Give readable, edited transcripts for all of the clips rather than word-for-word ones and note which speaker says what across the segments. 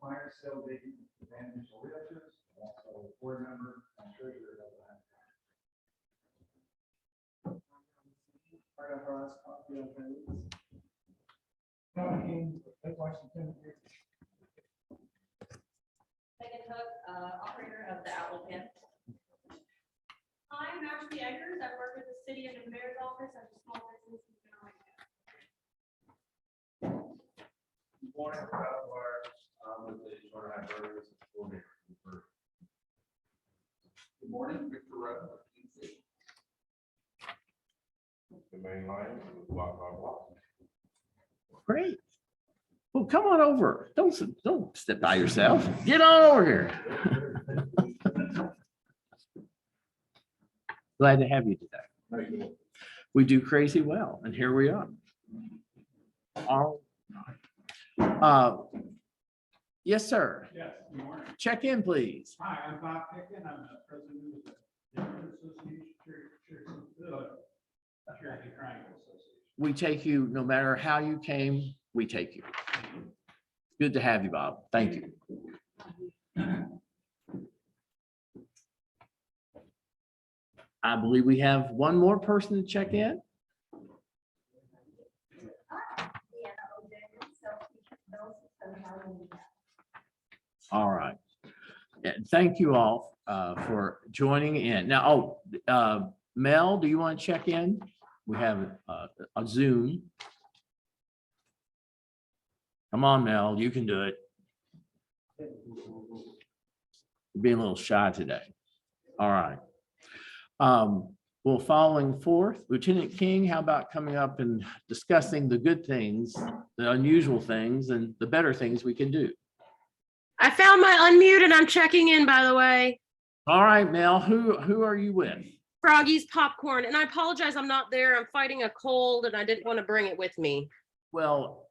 Speaker 1: Myers still vacant financial realtors, also board member and treasurer of the part of Haraz Coffee House.
Speaker 2: Megan Hook, operator of the Outlook Inn. I'm Ashley Eggers. I work with the city and the mayor's office as a small business.
Speaker 1: Good morning, with the Short High Burgers. Good morning, Victor Rudd. The main line, blah, blah, blah.
Speaker 3: Great. Well, come on over. Don't step by yourself. Get on over here. Glad to have you today. We do crazy well, and here we are. All right. Yes, sir.
Speaker 1: Yes, good morning.
Speaker 3: Check in, please.
Speaker 1: Hi, I'm Bob Pickett. I'm the president of the Neighborhood Association, Cherokee Triangle Association.
Speaker 3: We take you, no matter how you came, we take you. Good to have you, Bob. Thank you. I believe we have one more person to check in. All right. And thank you all for joining in. Now, Mel, do you want to check in? We have a Zoom. Come on, Mel, you can do it. You're being a little shy today. All right. Well, following forth, Lieutenant King, how about coming up and discussing the good things, the unusual things, and the better things we can do?
Speaker 4: I found my unmute and I'm checking in, by the way.
Speaker 3: All right, Mel, who are you with?
Speaker 4: Froggy's popcorn. And I apologize, I'm not there. I'm fighting a cold and I didn't want to bring it with me.
Speaker 3: Well,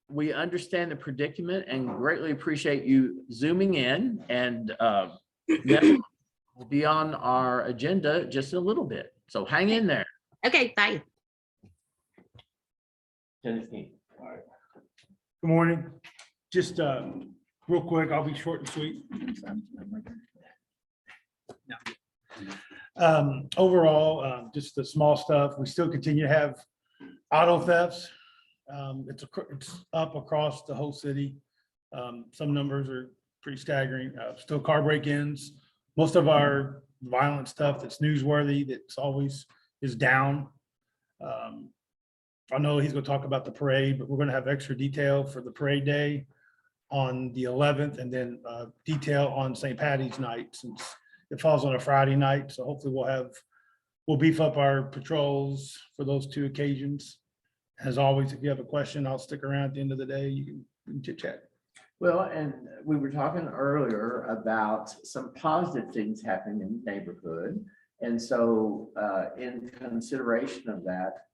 Speaker 3: we understand the predicament and greatly appreciate you zooming in, and Mel will be on our agenda just a little bit. So hang in there.
Speaker 4: Okay, bye.
Speaker 3: Lieutenant King.
Speaker 5: Good morning. Just real quick, I'll be short and sweet. Overall, just the small stuff. We still continue to have auto thefts. It's up across the whole city. Some numbers are pretty staggering. Still car break-ins. Most of our violent stuff that's newsworthy, that's always is down. I know he's going to talk about the parade, but we're going to have extra detail for the parade day on the 11th, and then detail on St. Patty's night, since it falls on a Friday night. So hopefully we'll beef up our patrols for those two occasions. As always, if you have a question, I'll stick around at the end of the day. You can chit chat.
Speaker 3: Well, and we were talking earlier about some positive things happening in the neighborhood. And so in consideration of that,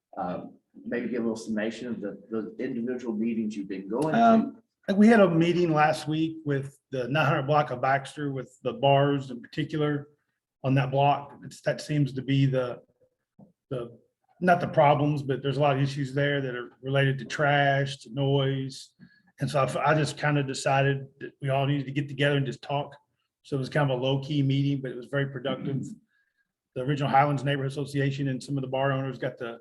Speaker 3: maybe give a little summation of the individual meetings you've been going to.
Speaker 5: We had a meeting last week with the 900 block of Baxter, with the bars in particular on that block. That seems to be not the problems, but there's a lot of issues there that are related to trash, to noise. And so I just kind of decided that we all needed to get together and just talk. So it was kind of a low key meeting, but it was very productive. The original Highlands Neighborhood Association and some of the bar owners got to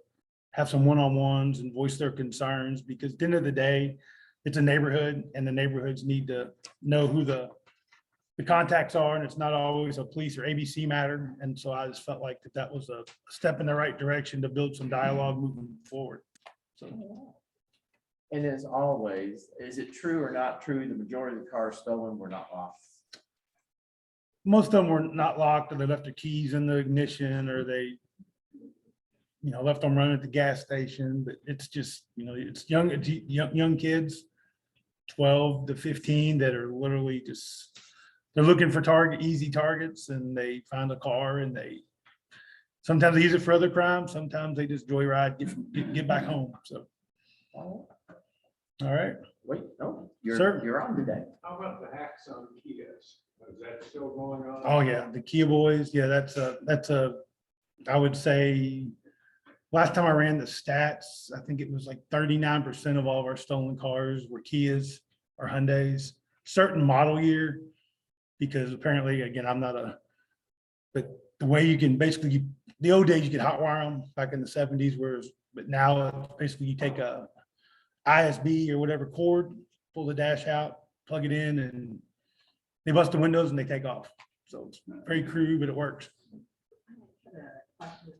Speaker 5: have some one-on-ones and voice their concerns, because at the end of the day, it's a neighborhood and the neighborhoods need to know who the contacts are, and it's not always a police or ABC matter. And so I just felt like that was a step in the right direction to build some dialogue moving forward. So.
Speaker 3: And as always, is it true or not true, the majority of the cars stolen were not locked?
Speaker 5: Most of them were not locked, or they left their keys in the ignition, or they, left them running at the gas station. But it's just, it's young kids, 12 to 15, that are literally just, they're looking for easy targets, and they find a car, and sometimes they use it for other crimes. Sometimes they just joyride, get back home. So. All right.
Speaker 3: Wait, no,
Speaker 5: Sir?
Speaker 3: you're on today.
Speaker 1: How about the hacks on Kias? Is that still going on?
Speaker 5: Oh yeah, the Kia boys. Yeah, that's a I would say last time I ran the stats, I think it was like 39% of all of our stolen cars were Kias or Hyundais, certain model year. Because apparently, again, I'm not but the way you can basically, the old days you could hotwire them back in the 70s, but now it's basically you take a ISB or whatever cord, pull the dash out, plug it in, and they bust the windows and they take off. So it's very crude, but it works.
Speaker 6: If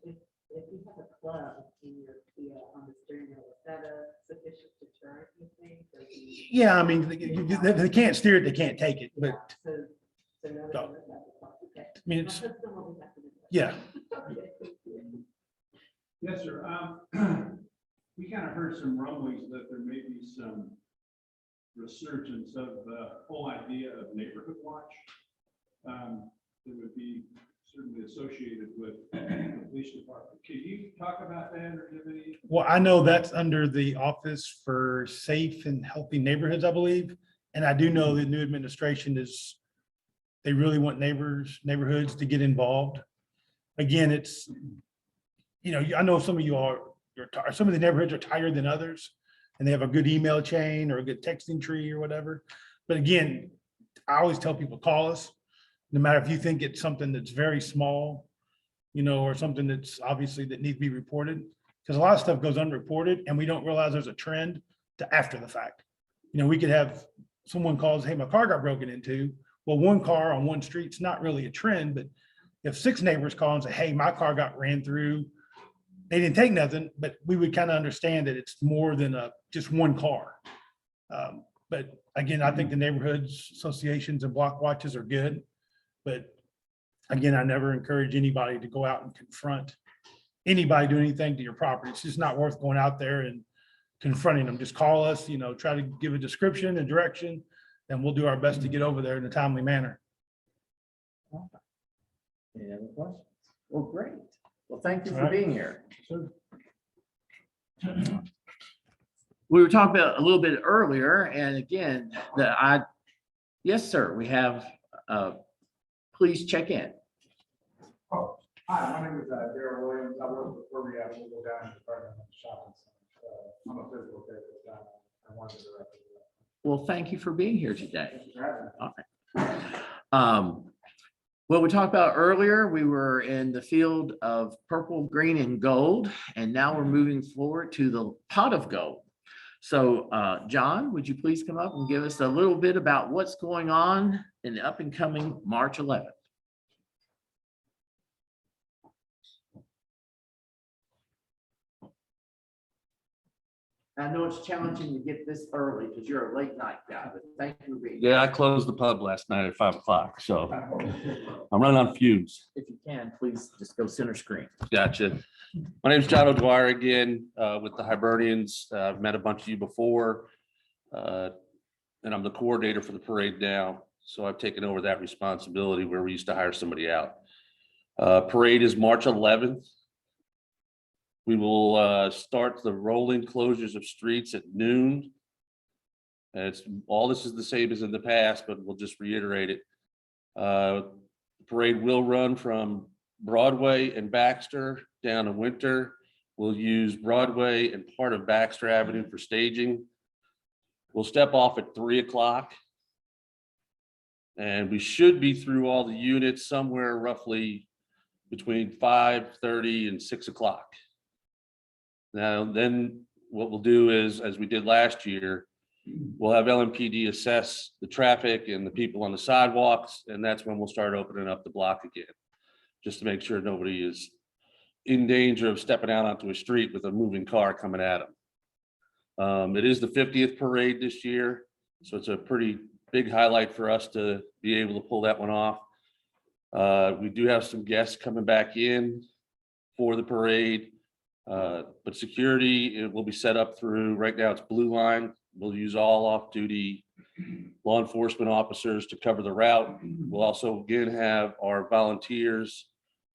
Speaker 6: you have a club in your Kia on the steering wheel, is that a sufficient deterrent, you think? Or do you-
Speaker 5: Yeah, I mean, they can't steer it, they can't take it, but
Speaker 6: So no,
Speaker 5: No.
Speaker 6: okay.
Speaker 5: I mean, it's,
Speaker 6: That's the one we have to do.
Speaker 5: yeah.
Speaker 6: Okay.
Speaker 7: Yes, sir. We kind of heard some rumblings that there may be some resurgence of the whole idea of neighborhood watch. That would be certainly associated with the police department. Can you talk about that or give any?
Speaker 5: Well, I know that's under the Office for Safe and Healthy Neighborhoods, I believe. And I do know the new administration they really want neighborhoods to get involved. Again, it's, I know some of you some of the neighborhoods are tighter than others, and they have a good email chain or a good texting tree or whatever. But again, I always tell people, call us, no matter if you think it's something that's very small, or something that's obviously that needs to be reported. Because a lot of stuff goes unreported and we don't realize there's a trend to after the fact. We could have someone calls, hey, my car got broken into. Well, one car on one street's not really a trend, but if 6 neighbors call and say, hey, my car got ran through, they didn't take nothing, but we would kind of understand that it's more than just one car. But again, I think the neighborhoods associations and block watches are good. But again, I never encourage anybody to go out and confront anybody doing anything to your property. It's just not worth going out there and confronting them. Just call us, try to give a description and direction, and we'll do our best to get over there in a timely manner.
Speaker 3: Any other questions? Well, great. Well, thank you
Speaker 5: All
Speaker 3: for
Speaker 5: right.
Speaker 3: being here. We were talking about a little bit earlier, and again, yes, sir, we have, please check in.
Speaker 1: Oh, hi, my name is Darrell Williams. I work with Froggy. I will go down to the department of shopping center. I'm a physical therapist. I wanted to direct you.
Speaker 3: Well, thank you for being here today.
Speaker 1: Thank you for having me.
Speaker 3: What we talked about earlier, we were in the field of purple, green, and gold, and now we're moving forward to the pot of gold. So, John, would you please come up and give us a little bit about what's going on in the up and coming March 11th? I know it's challenging to get this early because you're a late night guy, but thank you for being here.
Speaker 8: Yeah, I closed the pub last night at 5 o'clock, so I'm running on fumes.
Speaker 3: If you can, please just go center screen.
Speaker 8: Gotcha. My name's John O'Dwyer again, with the Hibernians. I've met a bunch of you before. And I'm the coordinator for the parade now. So I've taken over that responsibility where we used to hire somebody out. Parade is March 11th. We will start the rolling closures of streets at noon. And all this is the same as in the past, but we'll just reiterate it. The parade will run from Broadway and Baxter down to Winter. We'll use Broadway and part of Baxter Avenue for staging. We'll step off at 3 o'clock. And we should be through all the units somewhere roughly between 5:30 and 6 o'clock. Now, then what we'll do is, as we did last year, we'll have LMPD assess the traffic and the people on the sidewalks, and that's when we'll start opening up the block again, just to make sure nobody is in danger of stepping out onto a street with a moving car coming at them. It is the 50th parade this year, so it's a pretty big highlight for us to be able to pull that one off. We do have some guests coming back in for the parade. But security, it will be set up through, right now it's Blue Line. We'll use all off-duty law enforcement officers to cover the route. We'll also again have our volunteers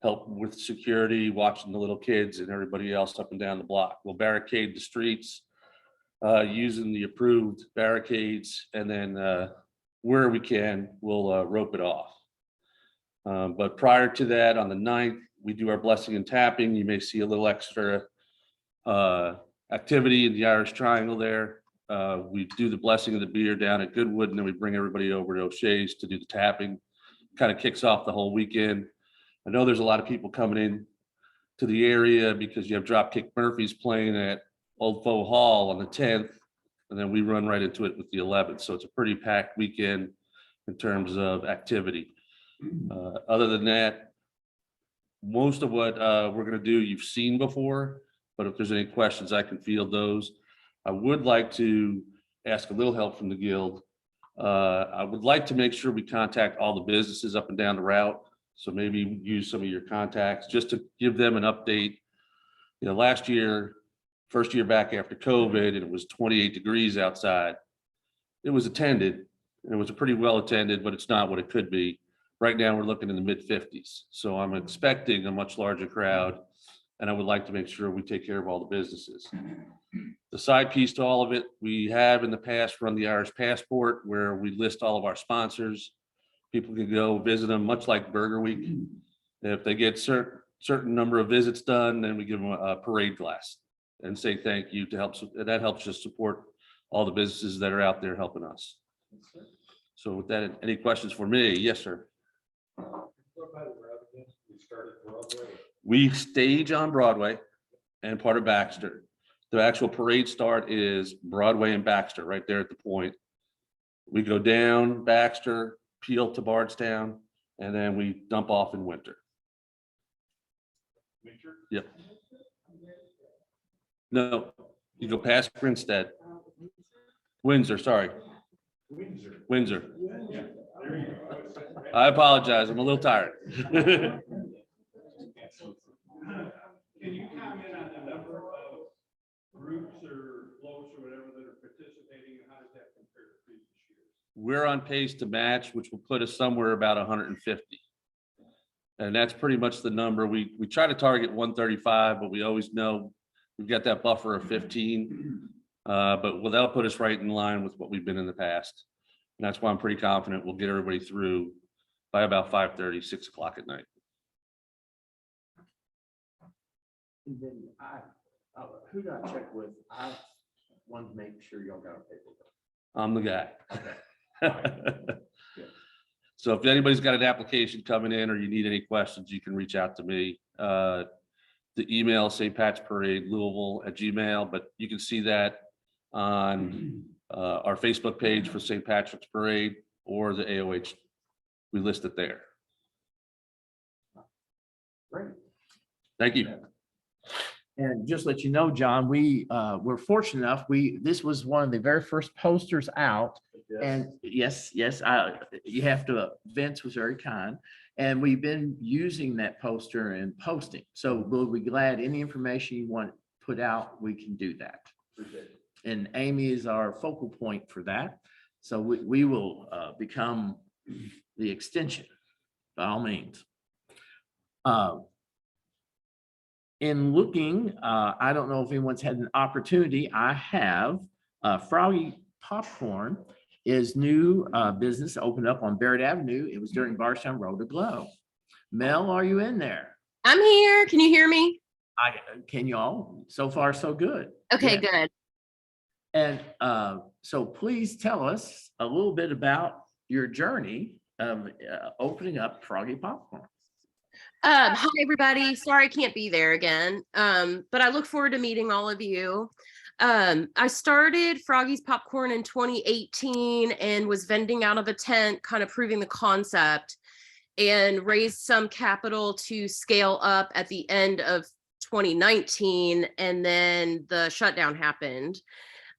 Speaker 8: help with security, watching the little kids and everybody else up and down the block. We'll barricade the streets using the approved barricades, and then where we can, we'll rope it off. But prior to that, on the 9th, we do our blessing and tapping. You may see a little extra activity in the Irish Triangle there. We do the blessing of the beer down at Goodwood, and then we bring everybody over to O'Shea's to do the tapping. Kind of kicks off the whole weekend. I know there's a lot of people coming in to the area because you have Dropkick Murphys playing at Old Faux Hall on the 10th, and then we run right into it with the 11th. So it's a pretty packed weekend in terms of activity. Other than that, most of what we're going to do you've seen before, but if there's any questions, I can field those. I would like to ask a little help from the guild. I would like to make sure we contact all the businesses up and down the route. So maybe use some of your contacts just to give them an update. You know, last year, first year back after COVID, and it was 28 degrees outside. It was attended, and it was a pretty well attended, but it's not what it could be. Right now, we're looking in the mid 50s. So I'm expecting a much larger crowd, and I would like to make sure we take care of all the businesses. The side piece to all of it, we have in the past run the Irish Passport, where we list all of our sponsors. People can go visit them, much like Burger Week. If they get certain number of visits done, then we give them a parade glass and say thank you to help. That helps us support all the businesses that are out there helping us. So with that, any questions for me? Yes, sir. We stage on Broadway and part of Baxter. The actual parade start is Broadway and Baxter, right there at the point. We go down Baxter, peel to Bardstown, and then we dump off in Winter. Yep. No, you go past Grinstead. Windsor, sorry. Windsor. I apologize. I'm a little tired.
Speaker 7: Can you comment on the number of groups or floats or whatever that are participating, and how does that compare to previous years?
Speaker 8: We're on pace to match, which will put us somewhere about 150. And that's pretty much the number. We try to target 135, but we always know we've got that buffer of 15. But that'll put us right in line with what we've been in the past. And that's why I'm pretty confident we'll get everybody through by about 5:30, 6 o'clock at night.
Speaker 3: And then who do I check with? I wanted to make sure y'all got a paperwork.
Speaker 8: I'm the guy.
Speaker 3: Okay.
Speaker 8: So if anybody's got an application coming in or you need any questions, you can reach out to me. The email, St. Pat's Parade, Louisville@gmail.com, but you can see that on our Facebook page for St. Patrick's Parade or the AOH. We list it there.
Speaker 3: Great.
Speaker 8: Thank you.
Speaker 3: And just let you know, John, we were fortunate enough. This was one of the very first posters out. And yes, you have to, Vince was very kind. And we've been using that poster and posting. So we'll be glad any information you want put out, we can do that. And Amy is our focal point for that. So we will become the extension by all means. In looking, I don't know if anyone's had an opportunity. I have Froggy Popcorn is new business opened up on Barret Avenue. It was during Bardstown Road to Glow. Mel, are you in there?
Speaker 4: I'm here. Can you hear me?
Speaker 3: Can y'all? So far, so good.
Speaker 4: Okay,
Speaker 3: Yeah.
Speaker 4: good.
Speaker 3: And so please tell us a little bit about your journey of opening up Froggy Popcorn.
Speaker 4: Hi, everybody. Sorry I can't be there again, but I look forward to meeting all of you. I started Froggy's Popcorn in 2018 and was vending out of a tent, kind of proving the concept, and raised some capital to scale up at the end of 2019, and then the shutdown happened.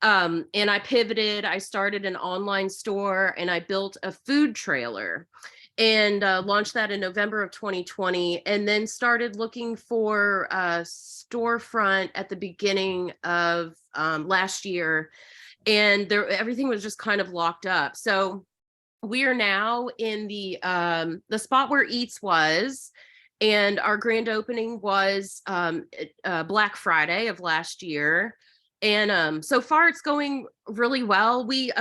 Speaker 4: And I pivoted. I started an online store and I built a food trailer and launched that in November of 2020, and then started looking for a storefront at the beginning of last year, and everything was just kind of locked up. So we are now in the spot where Eats was, and our grand opening was Black Friday of last year. And so far it's going really well. We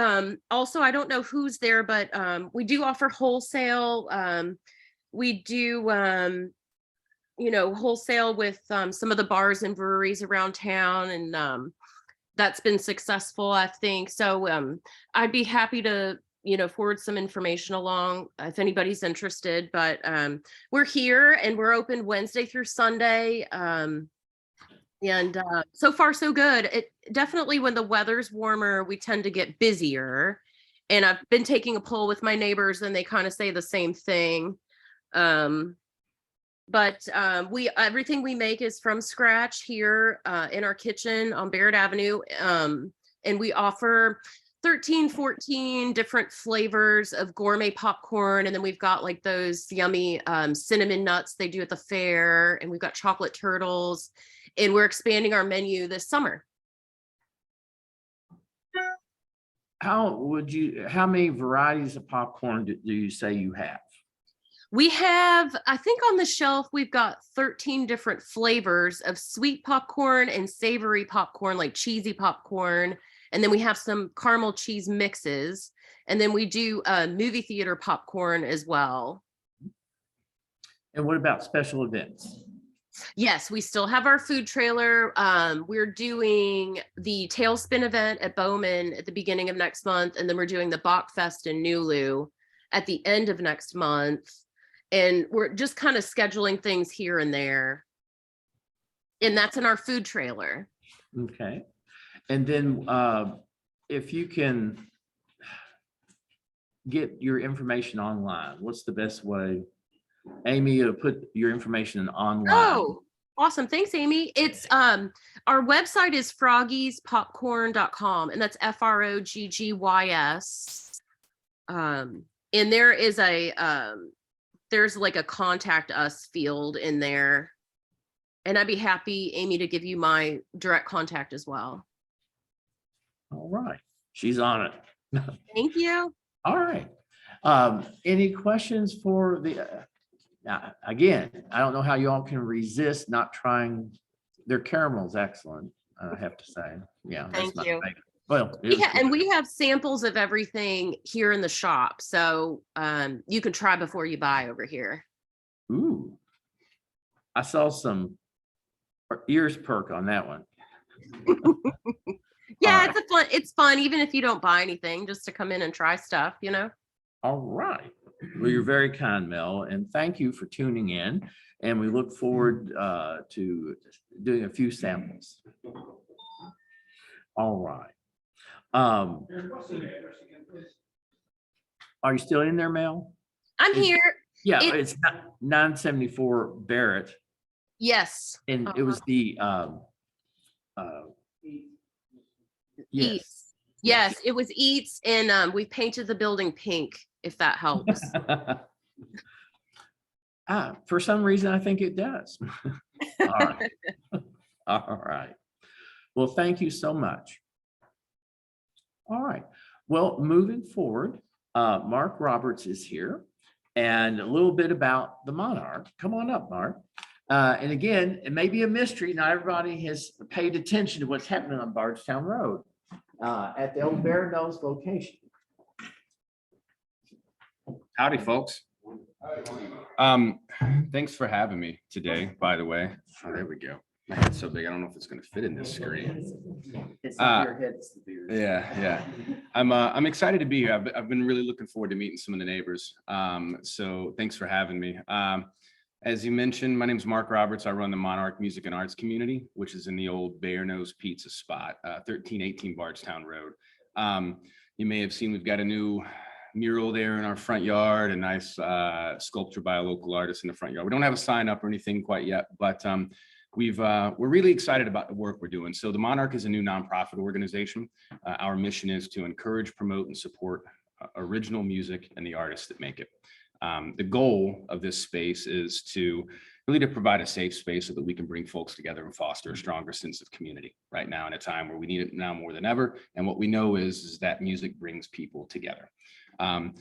Speaker 4: also, I don't know who's there, but we do offer wholesale. We do wholesale with some of the bars and breweries around town, and that's been successful, I think. So I'd be happy to forward some information along if anybody's interested. But we're here and we're open Wednesday through Sunday. And so far so good. It definitely, when the weather's warmer, we tend to get busier. And I've been taking a poll with my neighbors and they kind of say the same thing. But everything we make is from scratch here in our kitchen on Barret Avenue. And we offer 13, 14 different flavors of gourmet popcorn. And then we've got like those yummy cinnamon nuts they do at the fair. And we've got chocolate turtles. And we're expanding our menu this summer.
Speaker 3: How many varieties of popcorn do you say you have?
Speaker 4: We have, I think on the shelf, we've got 13 different flavors of sweet popcorn and savory popcorn, like cheesy popcorn. And then we have some caramel cheese mixes. And then we do movie theater popcorn as well.
Speaker 3: And what about special events?
Speaker 4: Yes, we still have our food trailer. We're doing the Tailspin event at Bowman at the beginning of next month. And then we're doing the Bachfest in Nulu at the end of next month. And we're just kind of scheduling things here and there. And that's in our food trailer.
Speaker 3: Okay. And then if you can get your information online, what's the best way, Amy, to put your information online?
Speaker 4: Oh, awesome. Thanks, Amy. It's our website is froggyspopcorn.com, and that's FROGGYS. And there is there's like a contact us field in there. And I'd be happy, Amy, to give you my direct contact as well.
Speaker 3: All right. She's on it.
Speaker 4: Thank you.
Speaker 3: All right. Any questions for the, again, I don't know how you all can resist not trying. Their caramel's excellent, I have to say. Yeah.
Speaker 4: Thank you.
Speaker 3: Favorite. Well,
Speaker 4: And we have samples of everything here in the shop. So you can try before you buy over here.
Speaker 3: Ooh, I saw some ears perk on that one.
Speaker 4: Yeah, it's fun, even if you don't buy anything, just to come in and try stuff,
Speaker 3: All right. Well, you're very kind, Mel, and thank you for tuning in. And we look forward to doing a few samples. All right. Are you still in there, Mel?
Speaker 4: I'm here.
Speaker 3: Yeah, it's 974 Barret.
Speaker 4: Yes.
Speaker 3: And it was the
Speaker 4: Eats. Yes, it was Eats, and we painted the building pink, if that helps.
Speaker 3: For some reason, I think it does. All right. All right. Well, thank you so much. All right. Well, moving forward, Mark Roberts is here, and a little bit about the Monarch. Come on up, Mark. And again, it may be a mystery. Not everybody has paid attention to what's happening on Bardstown Road at the old Bear Nose location.
Speaker 9: Howdy, folks. Thanks for having me today, by the way. Oh, there we go. My head's so big, I don't know if it's going to fit in this screen.
Speaker 3: It's not your head, it's the beard.
Speaker 9: Yeah. I'm excited to be here. I've been really looking forward to meeting some of the neighbors. So thanks for having me. As you mentioned, my name is Mark Roberts. I run the Monarch Music and Arts Community, which is in the old Bear Nose Pizza spot, 1318 Bardstown Road. You may have seen we've got a new mural there in our front yard, a nice sculpture by a local artist in the front yard. We don't have a sign up or anything quite yet, but we're really excited about the work we're doing. So the Monarch is a new nonprofit organization. Our mission is to encourage, promote, and support original music and the artists that make it. The goal of this space is to provide a safe space so that we can bring folks together and foster a stronger sense of community right now in a time where we need it now more than ever. And what we know is that music brings people together. I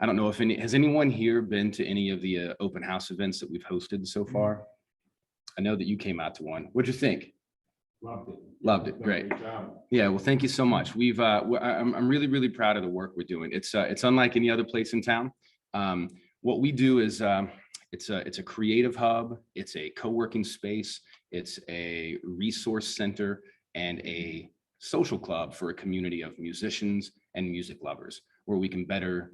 Speaker 9: don't know if has anyone here been to any of the open house events that we've hosted so far? I know that you came out to one. What'd you think? Loved it. Great. Yeah. Well, thank you so much. I'm really, really proud of the work we're doing. It's unlike any other place in town. What we do is It's a creative hub. It's a co-working space. It's a resource center and a social club for a community of musicians and music lovers, where we can better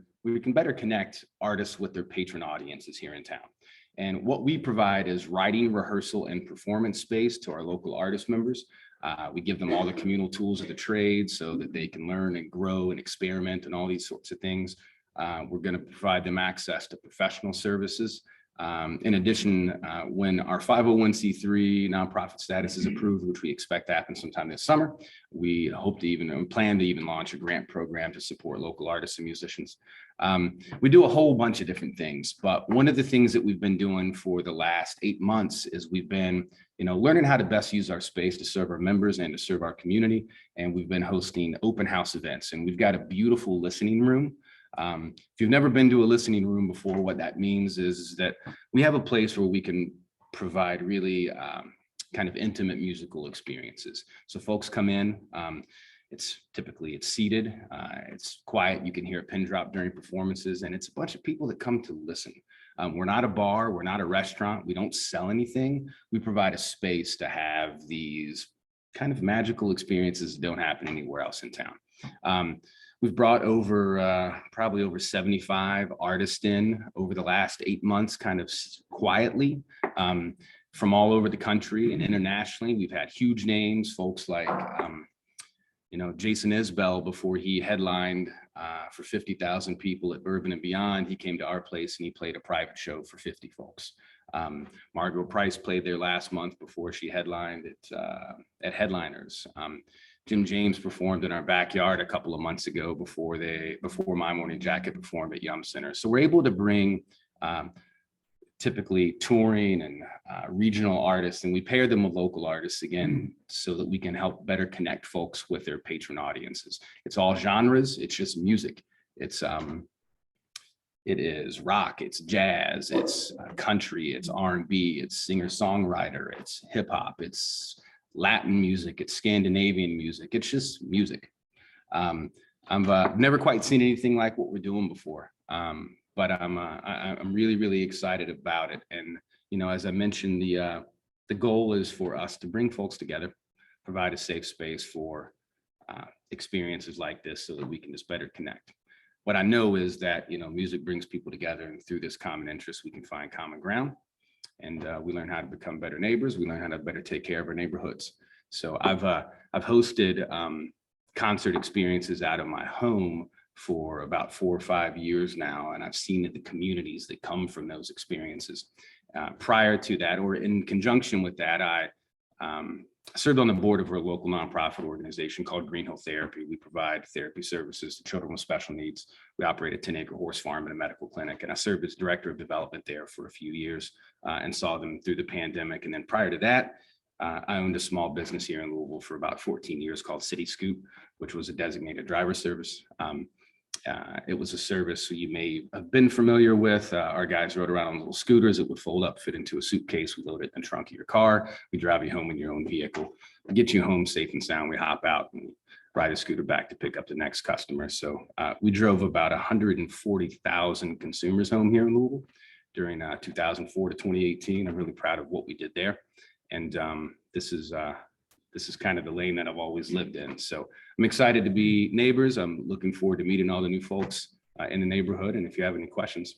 Speaker 9: connect artists with their patron audiences here in town. And what we provide is writing, rehearsal, and performance space to our local artist members. We give them all the communal tools of the trade so that they can learn and grow and experiment and all these sorts of things. We're going to provide them access to professional services. In addition, when our 501c3 nonprofit status is approved, which we expect to happen sometime this summer, we hope to plan to even launch a grant program to support local artists and musicians. We do a whole bunch of different things, but one of the things that we've been doing for the last 8 months is we've been, learning how to best use our space to serve our members and to serve our community. And we've been hosting open house events, and we've got a beautiful listening room. If you've never been to a listening room before, what that means is that we have a place where we can provide really kind of intimate musical experiences. So folks come in, it's seated, it's quiet, you can hear a pin drop during performances, and it's a bunch of people that come to listen. We're not a bar, we're not a restaurant, we don't sell anything. We provide a space to have these kind of magical experiences that don't happen anywhere else in town. We've brought over probably over 75 artists in over the last 8 months, kind of quietly, from all over the country and internationally. We've had huge names, folks like, Jason Isbell, before he headlined for 50,000 people at Bourbon and Beyond. He came to our place and he played a private show for 50 folks. Margot Price played there last month before she headlined at Headliners. Jim James performed in our backyard a couple of months ago before My Morning Jacket performed at Yum Center. So we're able to bring typically touring and regional artists, and we pair them with local artists again, so that we can help better connect folks with their patron audiences. It's all genres. It's just music. It is rock, it's jazz, it's country, it's R&B, it's singer-songwriter, it's hip hop, it's Latin music, it's Scandinavian music. It's just music. I've never quite seen anything like what we're doing before, but I'm really, really excited about it. And as I mentioned, the goal is for us to bring folks together, provide a safe space for experiences like this, so that we can just better connect. What I know is that music brings people together, and through this common interest, we can find common ground. And we learn how to become better neighbors. We learn how to better take care of our neighborhoods. So I've hosted concert experiences out of my home for about 4 or 5 years now, and I've seen the communities that come from those experiences. Prior to that, or in conjunction with that, I served on the board of a local nonprofit organization called Green Hill Therapy. We provide therapy services to children with special needs. We operate a 10-acre horse farm and a medical clinic, and I served as director of development there for a few years and saw them through the pandemic. And then prior to that, I owned a small business here in Louisville for about 14 years called City Scoop, which was a designated driver service. It was a service you may have been familiar with. Our guys rode around on little scooters that would fold up, fit into a suitcase. We load it in the trunk of your car. We drive you home in your own vehicle. We get you home safe and sound. We hop out and ride a scooter back to pick up the next customer. So we drove about 140,000 consumers home here in Louisville during 2004 to 2018. I'm really proud of what we did there. And this is kind of the lane that I've always lived in. So I'm excited to be neighbors. I'm looking forward to meeting all the new folks in the neighborhood. And if you have any questions,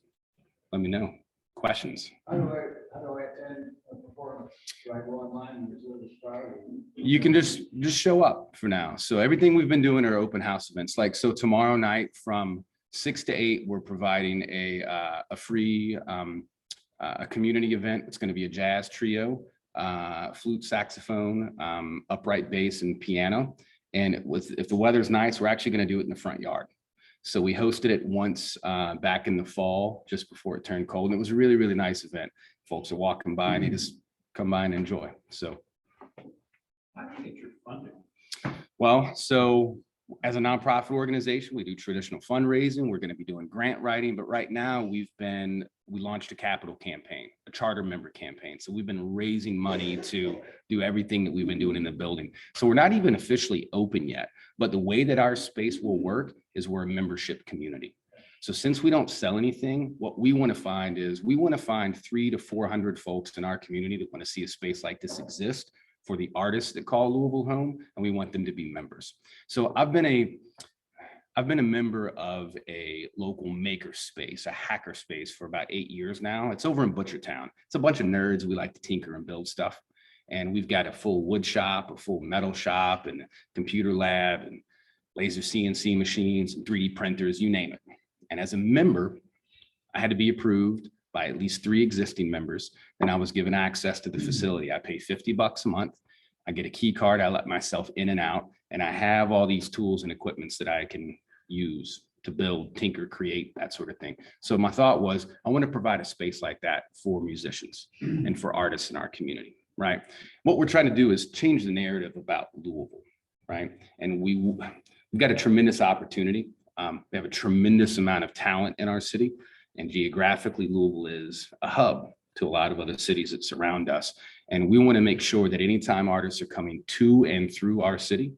Speaker 9: let me know. Questions?
Speaker 1: How do I attend a performance? Do I go online and reserve a spot?
Speaker 9: You can just show up for now. So everything we've been doing are open house events. Like, so tomorrow night from 6 to 8, we're providing a free a community event. It's going to be a jazz trio, flute, saxophone, upright bass, and piano. And if the weather's nice, we're actually going to do it in the front yard. So we hosted it once back in the fall, just before it turned cold. And it was a really, really nice event. Folks are walking by and they just come by and enjoy. So.
Speaker 7: How do you get your funding?
Speaker 9: Well, so as a nonprofit organization, we do traditional fundraising. We're going to be doing grant writing, but right now we launched a capital campaign, a charter member campaign. So we've been raising money to do everything that we've been doing in the building. So we're not even officially open yet, but the way that our space will work is we're a membership community. So since we don't sell anything, what we want to find is we want to find 300 to 400 folks in our community that want to see a space like this exist for the artists that call Louisville home, and we want them to be members. So I've been a member of a local maker space, a hacker space for about 8 years now. It's over in Butchertown. It's a bunch of nerds. We like to tinker and build stuff. And we've got a full wood shop, a full metal shop, and a computer lab, and laser CNC machines, and 3D printers, you name it. And as a member, I had to be approved by at least 3 existing members, and I was given access to the facility. I pay $50 a month. I get a key card. I let myself in and out, and I have all these tools and equipments that I can use to build, tinker, create, that sort of thing. So my thought was, I want to provide a space like that for musicians and for artists in our community, right? What we're trying to do is change the narrative about Louisville, right? And we've got a tremendous opportunity. We have a tremendous amount of talent in our city, and geographically, Louisville is a hub to a lot of other cities that surround us. And we want to make sure that anytime artists are coming to and through our city,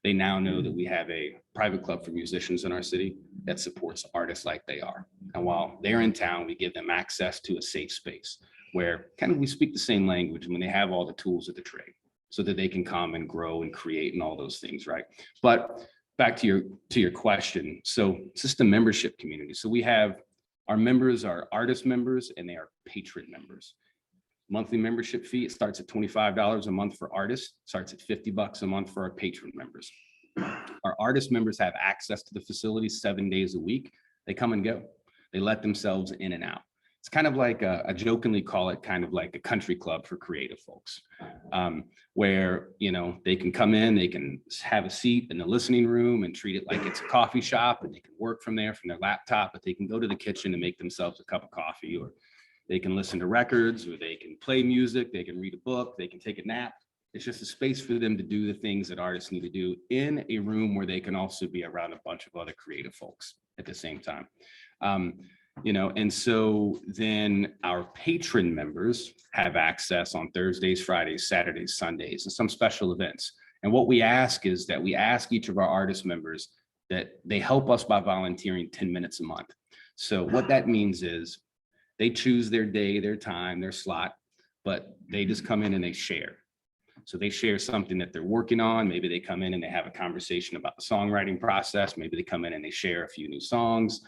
Speaker 9: they now know that we have a private club for musicians in our city that supports artists like they are. And while they're in town, we give them access to a safe space where kind of we speak the same language when they have all the tools of the trade so that they can come and grow and create and all those things, right? But back to your question. So it's just a membership community. So we have our members are artist members and they are patron members. Monthly membership fee, it starts at $25 a month for artists, starts at $50 a month for our patron members. Our artist members have access to the facility 7 days a week. They come and go. They let themselves in and out. It's kind of like I jokingly call it kind of like a country club for creative folks, where, you know, they can come in, they can have a seat in the listening room and treat it like it's a coffee shop, and they can work from there from their laptop, but they can go to the kitchen and make themselves a cup of coffee, or they can listen to records, or they can play music, they can read a book, they can take a nap. It's just a space for them to do the things that artists need to do in a room where they can also be around a bunch of other creative folks at the same time. You know, and so then our patron members have access on Thursdays, Fridays, Saturdays, Sundays, and some special events. And what we ask is that we ask each of our artist members that they help us by volunteering 10 minutes a month. So what that means is they choose their day, their time, their slot, but they just come in and they share. So they share something that they're working on. Maybe they come in and they have a conversation about the songwriting process. Maybe they come in and they share a few new songs.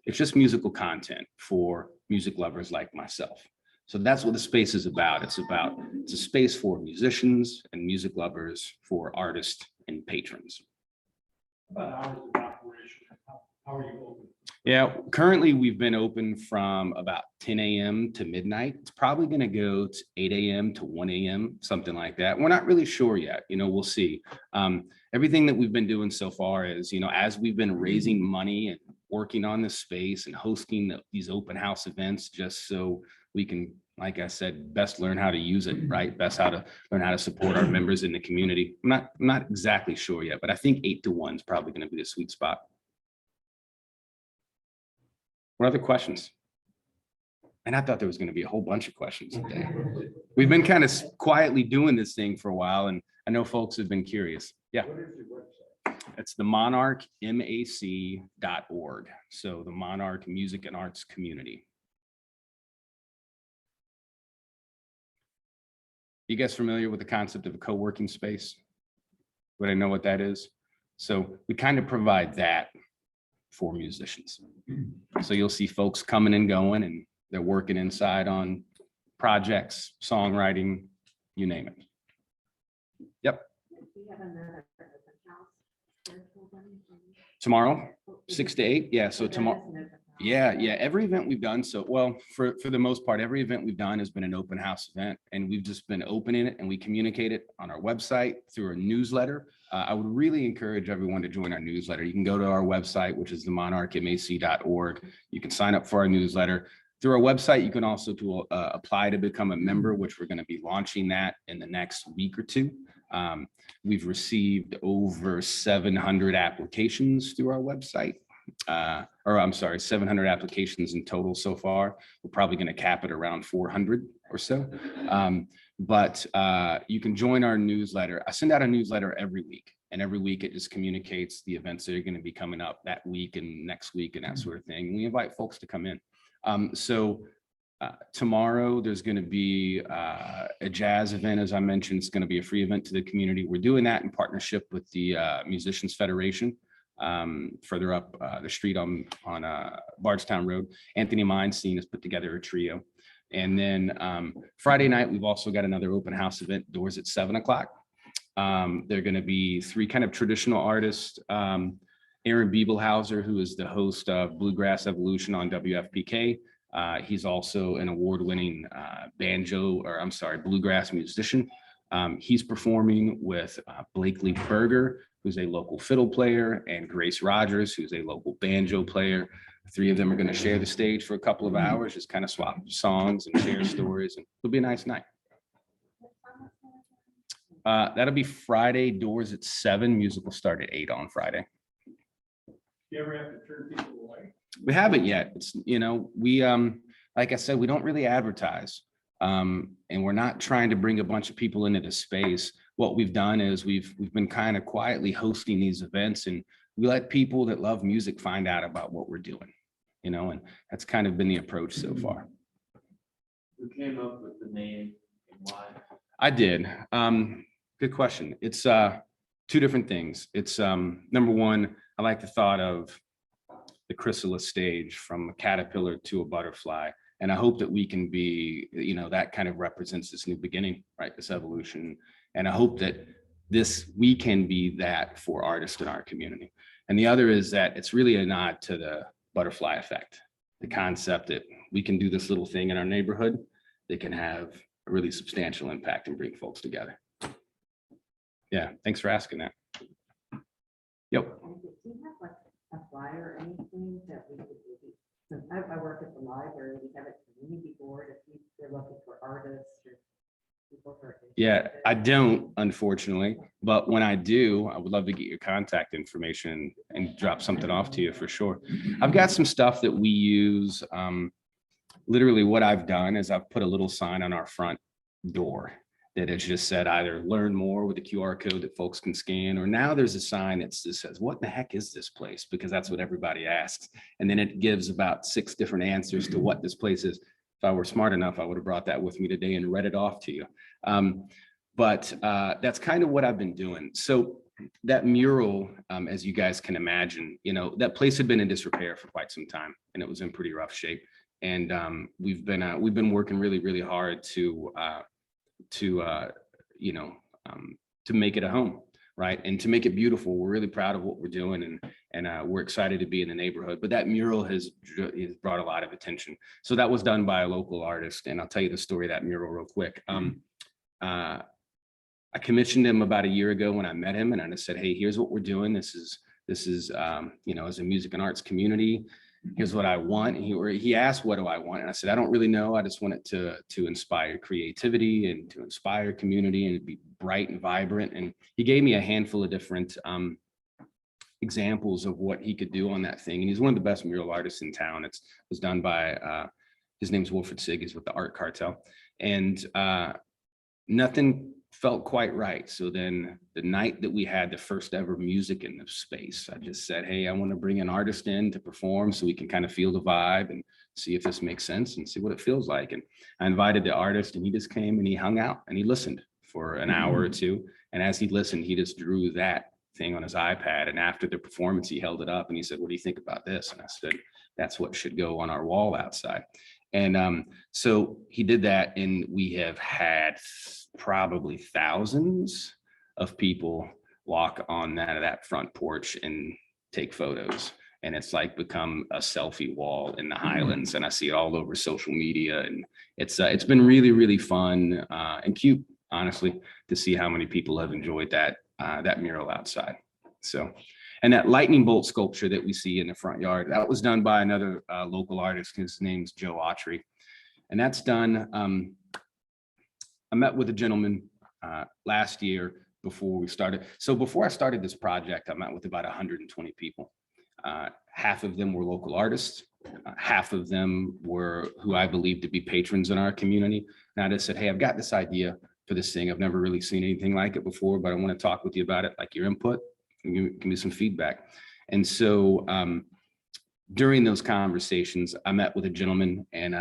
Speaker 9: It's just musical content for music lovers like myself. So that's what the space is about. It's a space for musicians and music lovers, for artists and patrons.
Speaker 7: About hours of operation, how are you open?
Speaker 9: Yeah, currently we've been open from about 10 a.m. to midnight. It's probably going to go to 8 a.m. to 1 a.m., something like that. We're not really sure yet. You know, we'll see. Everything that we've been doing so far is, you know, as we've been raising money and working on this space and hosting these open house events, just so we can, like I said, best learn how to use it, right? Best how to learn how to support our members in the community. I'm not exactly sure yet, but I think 8 to 1 is probably going to be the sweet spot. What other questions? And I thought there was going to be a whole bunch of questions today. We've been kind of quietly doing this thing for a while, and I know folks have been curious. Yeah.
Speaker 1: What is your website?
Speaker 9: It's the Monarch, MAC.org. So the Monarch Music and Arts Community. You guys familiar with the concept of a co-working space? Would I know what that is? So we kind of provide that for musicians. So you'll see folks coming and going, and they're working inside on projects, songwriting, you name it. Yep.
Speaker 6: We have another open house scheduled then?
Speaker 9: Tomorrow,
Speaker 6: Oh, is
Speaker 9: 6
Speaker 6: it-
Speaker 9: to 8. Yeah. So
Speaker 6: that is
Speaker 9: tomorrow.
Speaker 6: an open house.
Speaker 9: Yeah. Every event we've done. So, well, for the most part, every event we've done has been an open house event, and we've just been opening it, and we communicate it on our website through a newsletter. I would really encourage everyone to join our newsletter. You can go to our website, which is the monarchmac.org. You can sign up for our newsletter. Through our website, you can also apply to become a member, which we're going to be launching that in the next week or two. We've received over 700 applications through our website. 700 applications in total so far. We're probably going to cap it around 400 or so. But you can join our newsletter. I send out a newsletter every week, And every week it just communicates the events that are going to be coming up that week and next week and that sort of thing. And we invite folks to come in. Tomorrow there's going to be a jazz event. As I mentioned, it's going to be a free event to the community. We're doing that in partnership with the Musicians Federation. Further up the street on Bardstown Road, Anthony Meinstein has put together a trio. And then Friday night, we've also got another open house event, doors at 7 o'clock. There are going to be 3 kind of traditional artists. Aaron Biebelhauser, who is the host of Bluegrass Evolution on WFPK. He's also an award-winning bluegrass musician. He's performing with Blakely Berger, who's a local fiddle player, and Grace Rogers, who's a local banjo player. The 3 of them are going to share the stage for a couple of hours, just kind of swap songs and share stories, and it'll be a nice night. That'll be Friday, doors at 7. Music will start at 8 on Friday.
Speaker 7: You ever have to turn people away?
Speaker 9: We haven't yet. It's, we, like I said, we don't really advertise. And we're not trying to bring a bunch of people into the space. What we've done is we've been kind of quietly hosting these events, and we let people that love music find out about what we're doing, and that's kind of been the approach so far.
Speaker 3: Who came up with the name and why?
Speaker 9: I did. Good question. It's 2 different things. It's number one, I like the thought of the chrysalis stage, from a caterpillar to a butterfly. And I hope that we can be, that kind of represents this new beginning, right? This evolution. And I hope that we can be that for artists in our community. And the other is that it's really a nod to the butterfly effect, the concept that we can do this little thing in our neighborhood that can have a really substantial impact and bring folks together. Yeah, thanks for asking that. Yep.
Speaker 6: And do you have like a flyer or anything that we could do? Since I work at the library, we have a community board if they're looking for artists or people who are
Speaker 9: Yeah,
Speaker 6: interested.
Speaker 9: I don't, unfortunately, but when I do, I would love to get your contact information and drop something off to you for sure. I've got some stuff that we use. Literally what I've done is I've put a little sign on our front door that has just said either learn more with a QR code that folks can scan, or now there's a sign that just says, what the heck is this place? Because that's what everybody asks. And then it gives about 6 different answers to what this place is. If I were smart enough, I would have brought that with me today and read it off to you. But that's kind of what I've been doing. So that mural, as you guys can imagine, that place had been in disrepair for quite some time, and it was in pretty rough shape. And we've been working really, really hard to make it a home, right? And to make it beautiful. We're really proud of what we're doing, and we're excited to be in the neighborhood. But that mural has brought a lot of attention. So that was done by a local artist, and I'll tell you the story of that mural real quick. I commissioned him about a year ago when I met him, and I just said, hey, here's what we're doing. This is as a music and arts community, here's what I want. And he asked, what do I want? And I said, I don't really know. I just want it to inspire creativity and to inspire community and be bright and vibrant. And he gave me a handful of different examples of what he could do on that thing. And he's one of the best mural artists in town. It was done by, his name's Wilfred Sig, he's with the Art Cartel. And nothing felt quite right. So then the night that we had the first ever music in the space, I just said, hey, I want to bring an artist in to perform so we can kind of feel the vibe and see if this makes sense and see what it feels like. And I invited the artist, and he just came and he hung out and he listened for an hour or two. And as he listened, he just drew that thing on his iPad. And after the performance, he held it up and he said, what do you think about this? And I said, that's what should go on our wall outside. And so he did that, and we have had probably thousands of people walk on that front porch and take photos. And it's like become a selfie wall in the Highlands, and I see it all over social media. And it's been really, really fun and cute, honestly, to see how many people have enjoyed that mural outside. So, and that lightning bolt sculpture that we see in the front yard, that was done by another local artist. His name's Joe Autry. And that's done, I met with a gentleman last year before we started. So before I started this project, I met with about 120 people. Half of them were local artists. Half of them were who I believe to be patrons in our community. And I just said, hey, I've got this idea. for this thing. I've never really seen anything like it before, but I want to talk with you about it, like your input, and give me some feedback. And so during those conversations, I met with a gentleman, and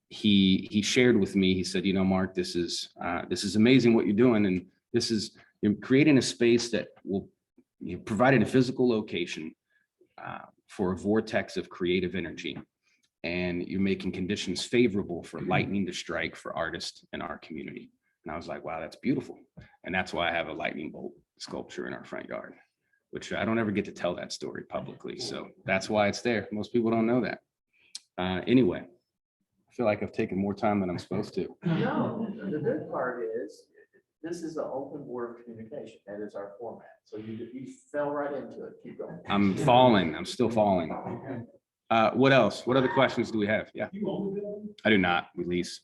Speaker 9: he shared with me, he said, you know, Mark, this is amazing what you're doing. And you're creating a space that will, you're providing a physical location for a vortex of creative energy. And you're making conditions favorable for lightning to strike for artists in our community. And I was like, wow, that's beautiful. And that's why I have a lightning bolt sculpture in our front yard, which I don't ever get to tell that story publicly. So that's why it's there. Most people don't know that. Anyway, I feel like I've taken more time than I'm supposed to.
Speaker 3: No, the good part is, this is an open board of communication. That is our format. So you fell right into it. Keep going.
Speaker 9: I'm falling. I'm still falling. What else? What other questions do we have? Yeah. I do not. We lease.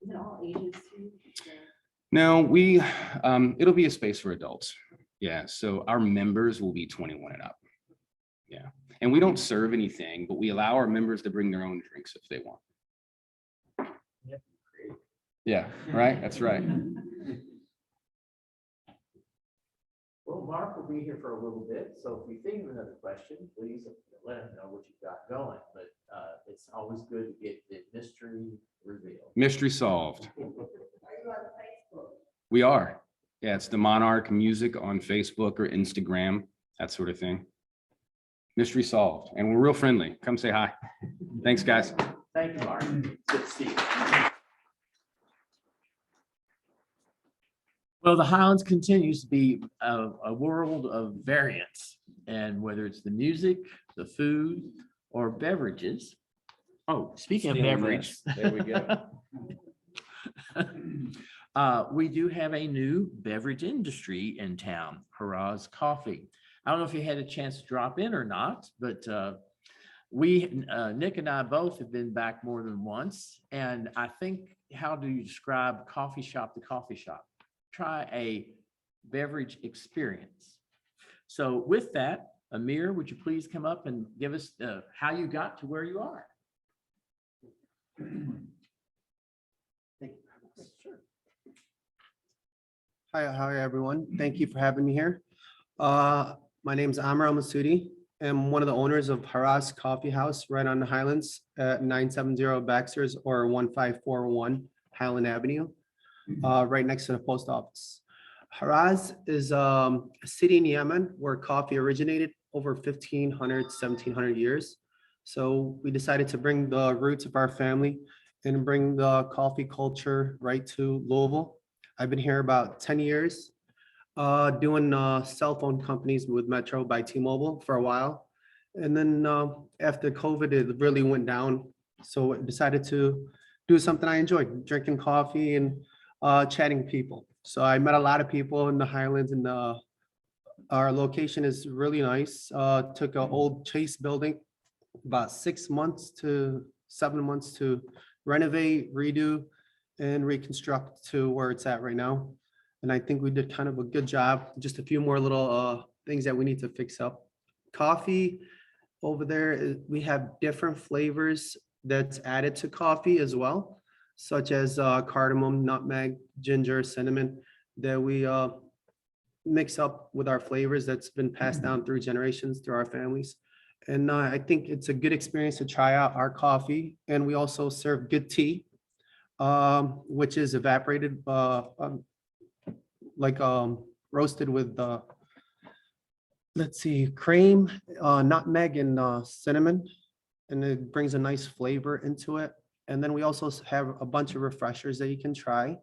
Speaker 6: Is it all ages too?
Speaker 9: No, it'll be a space for adults. Yeah. So our members will be 21 and up. Yeah. And we don't serve anything, but we allow our members to bring their own drinks if they want. Yeah, right. That's right.
Speaker 3: Well, Mark will be here for a little bit, so if you think of another question, please let him know what you've got going, but it's always good to get the mystery revealed.
Speaker 9: Mystery solved. We are. Yeah, it's the Monarch Music on Facebook or Instagram, that sort of thing. Mystery solved, and we're real friendly. Come say hi. Thanks, guys.
Speaker 3: Thank you, Mark. Good to see you. Well, the Highlands continues to be a world of variance, and whether it's the music, the food, or beverages. Oh, speaking of beverage.
Speaker 9: There we go.
Speaker 3: We do have a new beverage industry in town, Haraz Coffee. I don't know if you had a chance to drop in or not, but Nick and I both have been back more than once. And I think, how do you describe coffee shop to coffee shop? Try a beverage experience. So with that, Amer, would you please come up and give us how you got to where you are? Sure.
Speaker 10: Hi, everyone. Thank you for having me here. My name is Amer Almassudi. I'm one of the owners of Haraz Coffee House right on the Highlands at 970 Baxter's or 1541 Highland Avenue, right next to the post office. Haraz is a city in Yemen where coffee originated over 1500, 1700 years. So we decided to bring the roots of our family and bring the coffee culture right to Louisville. I've been here about 10 years, doing cell phone companies with Metro by T-Mobile for a while. And then after COVID, it really went down. So I decided to do something I enjoyed, drinking coffee and chatting people. So I met a lot of people in the Highlands, and our location is really nice. Took an old Chase building, about 6 months to 7 months to renovate, redo, and reconstruct to where it's at right now. And I think we did kind of a good job. Just a few more little things that we need to fix up. Coffee over there, we have different flavors that's added to coffee as well, such as cardamom, nutmeg, ginger, cinnamon, that we mix up with our flavors that's been passed down through generations through our families. And I think it's a good experience to try out our coffee. And we also serve good tea, which is evaporated, roasted with, let's see, cream, nutmeg, and cinnamon. And it brings a nice flavor into it. And then we also have a bunch of refreshers that you can try,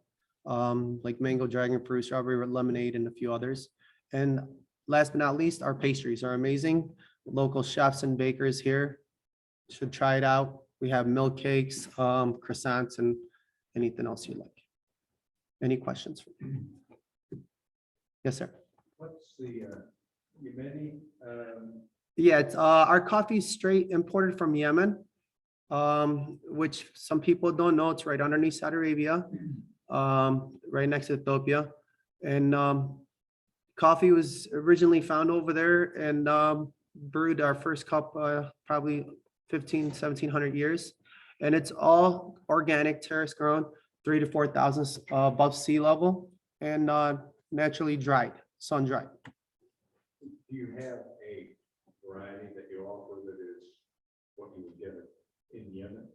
Speaker 10: like mango dragon fruit, strawberry lemonade, and a few others. And last but not least, our pastries are amazing. Local chefs and bakers here should try it out. We have milk cakes, croissants, and anything else you like. Any questions? Yes, sir.
Speaker 1: What's the Yemeni?
Speaker 10: Yeah, it's our coffee is straight imported from Yemen, which some people don't know. It's right underneath Saudi Arabia, right next to Ethiopia. And coffee was originally found over there and brewed our first cup probably 1700 years. And it's all organic, terrace grown, 3,000 to 4,000 above sea level, and naturally dried, sun dried.
Speaker 7: Do you have a variety that you offer that is what you would get in Yemen?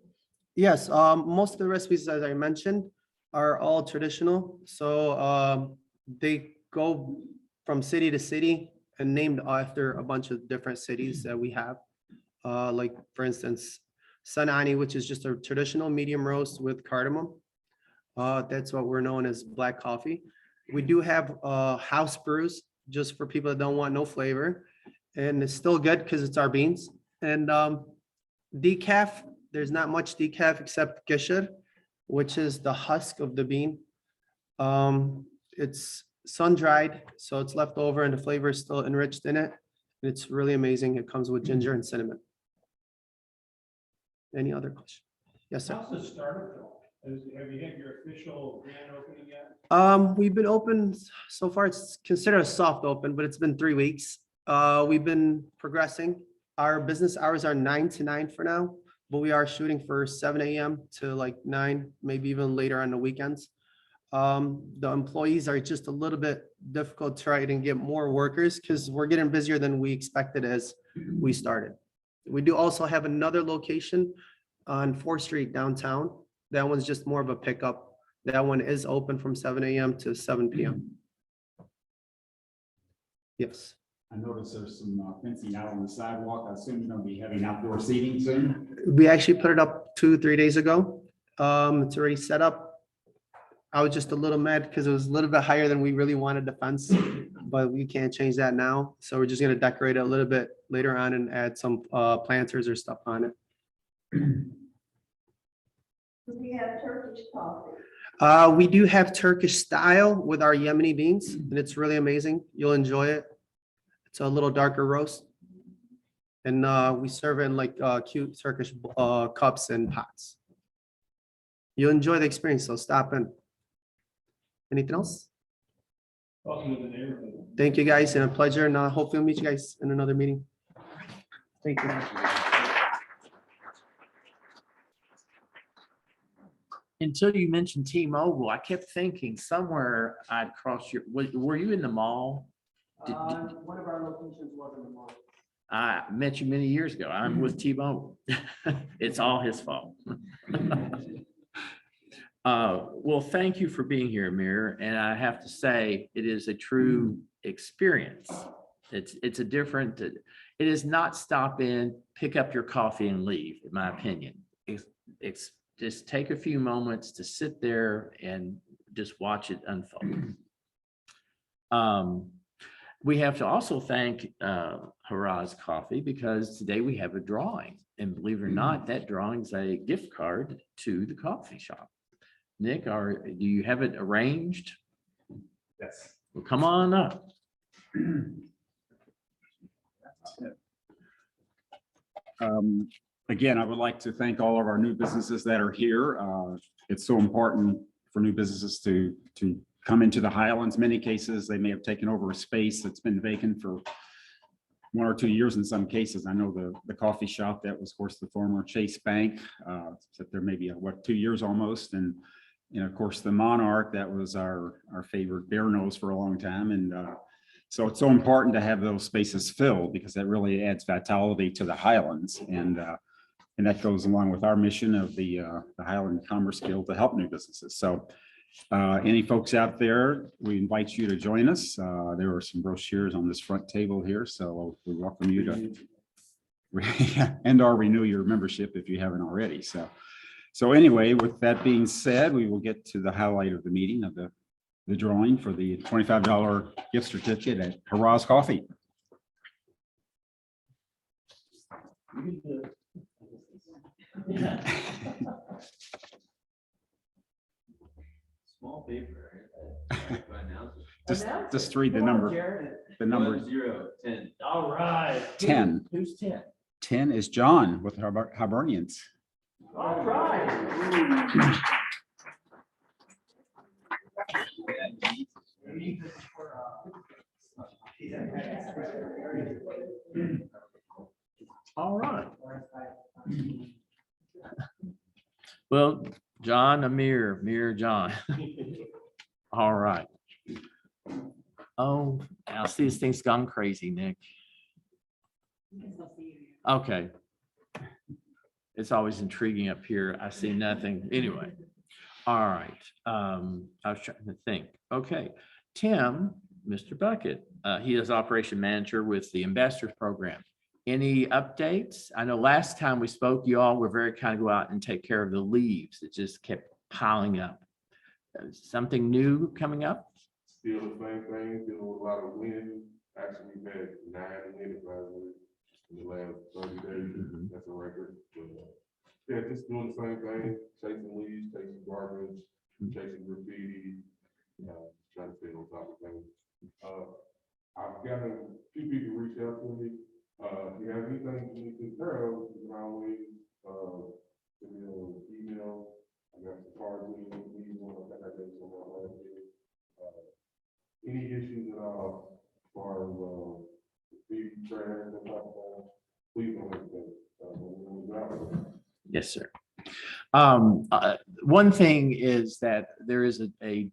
Speaker 10: Yes, most of the recipes, as I mentioned, are all traditional. So they go from city to city and named after a bunch of different cities that we have. Like, for instance, Sanani, which is just a traditional medium roast with cardamom. That's what we're known as black coffee. We do have house brews, just for people that don't want no flavor. And it's still good because it's our beans. And decaf, there's not much decaf except Fischer, which is the husk of the bean. It's sun-dried, so it's left over and the flavor is still enriched in it. It's really amazing. It comes with ginger and cinnamon. Any other question? Yes, sir.
Speaker 7: How's the startup going? Have you had your official grand opening yet?
Speaker 10: We've been open so far. It's considered a soft open, but it's been 3 weeks. We've been progressing. Our business hours are 9 to 9 for now, but we are shooting for 7 a.m. to like 9, maybe even later on the weekends. The employees are just a little bit difficult to try and get more workers because we're getting busier than we expected as we started. We do also have another location on 4th Street downtown. That one's just more of a pickup. That one is open from 7 a.m. to 7 p.m. Yes.
Speaker 11: I noticed there's some fencing out on the sidewalk. I assume you're gonna be having outdoor seating soon.
Speaker 10: We actually put it up 2-3 days ago. It's already set up. I was just a little mad because it was a little bit higher than we really wanted the fence, but we can't change that now. So we're just gonna decorate it a little bit later on and add some planters or stuff on it.
Speaker 6: We have Turkish coffee.
Speaker 10: We do have Turkish style with our Yemeni beans, and it's really amazing. You'll enjoy it. It's a little darker roast. And we serve it in like cute Turkish cups and pots. You'll enjoy the experience, so stop in. Anything else?
Speaker 7: Welcome to the neighborhood.
Speaker 10: Thank you, guys, and a pleasure, and hopefully I'll meet you guys in another meeting. Thank you.
Speaker 3: Until you mentioned T-Mobile, I kept thinking somewhere I'd cross your, were you in the mall?
Speaker 10: One of our locations was in the mall.
Speaker 3: I met you many years ago. I'm with T-Mobile. It's all his fault. Well, thank you for being here, Amer. And I have to say, it is a true experience. It's a different, it is not stop in, pick up your coffee and leave, in my opinion. It's just take a few moments to sit there and just watch it unfold. We have to also thank Haraz Coffee because today we have a drawing, and believe it or not, that drawing is a gift card to the coffee shop. Nick, do you have it arranged?
Speaker 11: Yes.
Speaker 3: Well, come on up.
Speaker 11: Again, I would like to thank all of our new businesses that are here. It's so important for new businesses to come into the Highlands. Many cases, they may have taken over a space that's been vacant for 1 or 2 years in some cases. I know the coffee shop that was, of course, the former Chase Bank, sat there maybe, 2 years almost. And of course, the Monarch, that was our favorite bear nose for a long time. And so it's so important to have those spaces filled because that really adds vitality to the Highlands. And that goes along with our mission of the Highland Commerce Guild to help new businesses. So any folks out there, we invite you to join us. There are some brochures on this front table here, so we welcome you to and or renew your membership if you haven't already. So anyway, with that being said, we will get to the highlight of the meeting of the drawing for the $25 gift certificate at Haraz Coffee.
Speaker 12: Small paper.
Speaker 11: Just read the number. The number
Speaker 12: 0, 10.
Speaker 3: All right.
Speaker 11: 10.
Speaker 3: Who's 10?
Speaker 11: 10 is John with Hibernians.
Speaker 3: All right. All right. Well, John, Amer, John. All right. Oh, now see, this thing's gone crazy, Nick. Okay. It's always intriguing up here. I see nothing. Anyway. All right. I was trying to think. Okay. Tim, Mr. Bucket, he is operation manager with the Ambassadors Program. Any updates? I know last time we spoke, you all were very kind to go out and take care of the leaves. It just kept piling up. Something new coming up?
Speaker 12: Still the same thing, dealing with a lot of wind. Actually, we've had 9 wind advisories in the last 30 days. That's a record. But, yeah, just doing the same thing, chasing leaves, chasing garbage, chasing graffiti, trying to stay on top of things. I've got a few people reach out to me. If you have anything you need to know, you can always send me an email. I got some cards in the email. I think I did some of last year. Any issues at all as far as graffiti, trash, that type of thing, please don't hesitate.
Speaker 3: Yes, sir. One thing is that there is a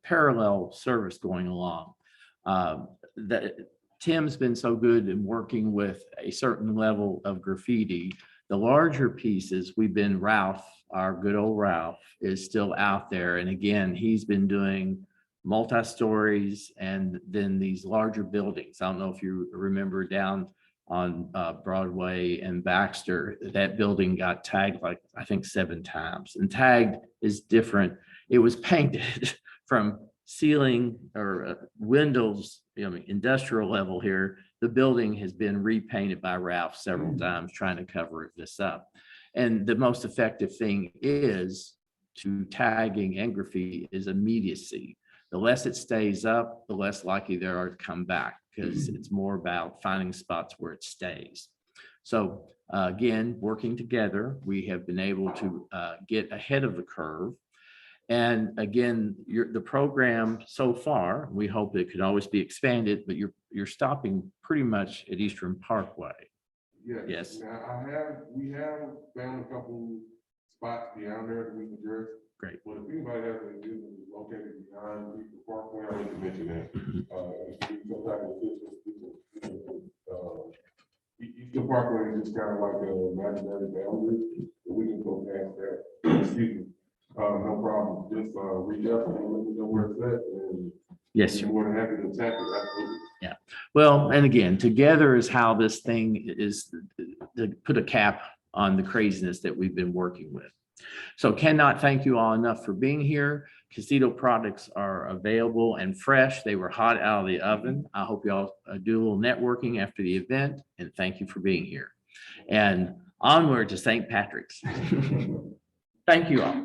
Speaker 3: parallel service going along. That Tim's been so good in working with a certain level of graffiti. The larger pieces, we've been Ralph, our good old Ralph, is still out there. And again, he's been doing multi-stories and then these larger buildings. I don't know if you remember down on Broadway and Baxter, that building got tagged like, I think 7 times. And tagged is different. It was painted from ceiling or windows, industrial level here. The building has been repainted by Ralph several times trying to cover this up. And the most effective thing is to tagging and graffiti is immediacy. The less it stays up, the less likely they are to come back, because it's more about finding spots where it stays. So again, working together, we have been able to get ahead of the curve. And again, the program so far, we hope it could always be expanded, but you're stopping pretty much at Eastern Parkway. Yes.
Speaker 12: Now, we have found a couple spots beyond there that we can address.
Speaker 3: Great.
Speaker 12: But if anybody has a business located behind Eastern Parkway, I want to mention that. Some type of business, Eastern Parkway is just kind of like a imaginary boundary, but we can go past that. Excuse me. No problem. Just reach out to me, let me know where it's at. And
Speaker 3: yes, sir.
Speaker 12: I'm more than happy to attack it. Absolutely.
Speaker 3: Yeah. Well, and again, together is how this thing is to put a cap on the craziness that we've been working with. So cannot thank you all enough for being here. Casito products are available and fresh. They were hot out of the oven. I hope y'all do a little networking after the event, and thank you for being here. And onward to St. Patrick's. Thank you all.